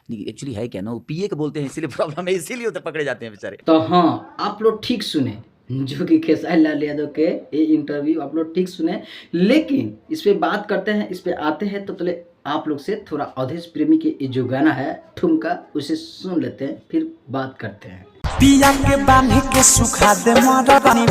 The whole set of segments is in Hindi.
एक्चुअली है क्या ना, वो पीए के बोलते हैं इसीलिए प्रॉब्लम है, इसीलिए उधर पकड़े जाते हैं बेचारे। तो हाँ, आप लोग ठीक सुने, जो कि खेसारी लाल यादव के ये इंटरव्यू आप लोग ठीक सुने। लेकिन इस पे बात करते हैं, इस पे आते हैं, तो पहले आप लोग से थोड़ा अवधेश प्रेमी के ये जो गाना है ठुमका, उसे सुन लेते हैं, फिर बात करते हैं। पिया के बांध के सुखा दे मरनी।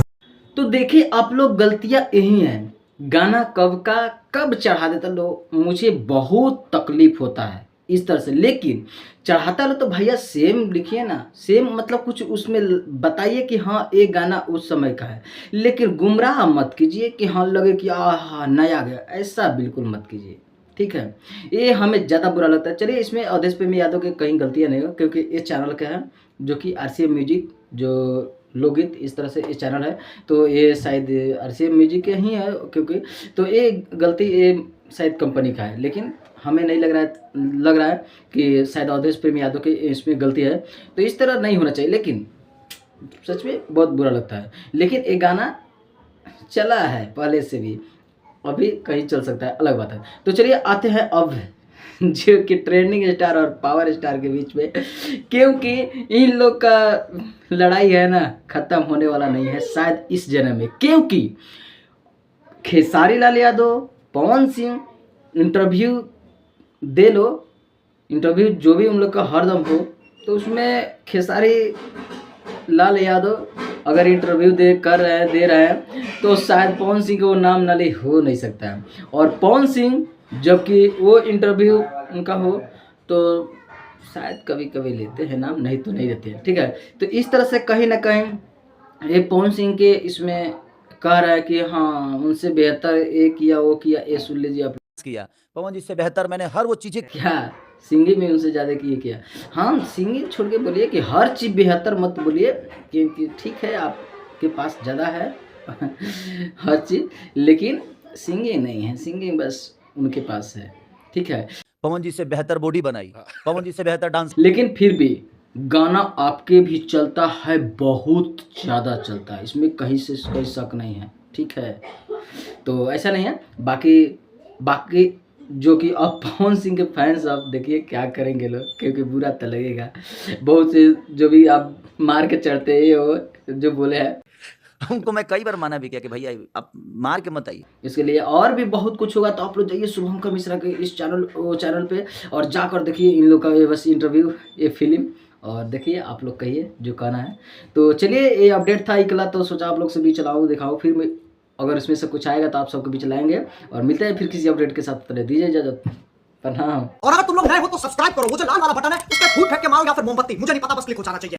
तो देखिए आप लोग, गलतियां यही हैं, गाना कब का कब चढ़ा देता लोग, मुझे बहुत तकलीफ होता है इस तरह से। लेकिन चढ़ाता लो तो भैया सेम लिखिए ना, सेम मतलब कुछ उसमें बताइए कि हाँ ये गाना उस समय का है। लेकिन गुमराह मत कीजिए कि हाँ लगे कि हाँ नया गया, ऐसा बिल्कुल मत कीजिए, ठीक है। ये हमें ज़्यादा बुरा लगता है। चलिए, इसमें अवधेश प्रेमी यादव के कहीं गलतियाँ नहीं हो, क्योंकि ये चैनल का है जो कि RCM म्यूजिक, जो लोकगीत इस तरह से ये चैनल है, तो ये शायद RCM म्यूजिक के ही है, क्योंकि तो ये गलती ये शायद कंपनी का है। लेकिन हमें नहीं लग रहा है कि शायद अवधेश प्रेमी यादव के इसमें गलती है। तो इस तरह नहीं होना चाहिए, लेकिन सच में बहुत बुरा लगता है। लेकिन ये गाना चला है पहले से भी, अभी कहीं चल सकता है, अलग बात है। तो चलिए आते हैं अब जो कि ट्रेंडिंग स्टार और पावर स्टार के बीच में, क्योंकि इन लोग का लड़ाई है ना, ख़त्म होने वाला नहीं है शायद इस जन्म में। क्योंकि खेसारी लाल यादव, पवन सिंह इंटरव्यू दे लो, इंटरव्यू जो भी उन लोग का हरदम हो, तो उसमें खेसारी लाल यादव अगर इंटरव्यू दे रहे हैं तो शायद पवन सिंह को नाम ना ले हो नहीं सकता है। और पवन सिंह जबकि वो इंटरव्यू उनका हो तो शायद कभी कभी लेते हैं नाम, नहीं तो नहीं लेते हैं, ठीक है। तो इस तरह से कहीं ना कहीं ये पवन सिंह के इसमें कह रहा है कि हाँ उनसे बेहतर ये किया वो किया, ये सुन लीजिए आप। किया पवन जी से बेहतर मैंने हर वो चीजें क्या सिंगिंग में उनसे ज़्यादा किए किया? हाँ, सिंगिंग छोड़ के बोलिए कि हर चीज़ बेहतर मत बोलिए, क्योंकि ठीक है आपके पास ज़्यादा है हर चीज़, लेकिन सिंगिंग नहीं है, सिंगिंग बस उनके पास है, ठीक है। पवन जी से बेहतर बॉडी बनाई, पवन जी से बेहतर डांस। लेकिन फिर भी गाना आपके भी चलता है, बहुत ज़्यादा चलता है, इसमें कहीं से कोई शक नहीं है, ठीक है। तो ऐसा नहीं है। बाकी जो कि अब पवन सिंह के फैंस आप देखिए क्या करेंगे लोग, क्योंकि बुरा तो लगेगा। बहुत से जो भी आप मार के चढ़ते हैं वो जो बोले हैं, उनको मैं कई बार माना भी किया कि भैया आप मार के मत आइए। इसके लिए और भी बहुत कुछ होगा। तो आप लोग जाइए शुभंकर मिश्रा के इस चैनल पे और जाकर देखिए इन लोग का ये बस इंटरव्यू, ये फिल्म, और देखिए आप लोग कहिए जो कहना है। तो चलिए, ये अपडेट था इकला, तो सोचा आप लोग से भी चलाओ दिखाओ, फिर मैं अगर इसमें से कुछ आएगा तो आप सबको भी चलाएंगे। और मिलते हैं फिर किसी अपडेट के साथ, पहले दीजिए इजाजत, प्रणाम। और अगर तुम लोग नए हो तो सब्सक्राइब करो, वो जो लाल वाला बटन है उस पर फूट फेंक के मारो या फिर मोमबत्ती, मुझे नहीं पता, बस क्लिक हो जाना चाहिए।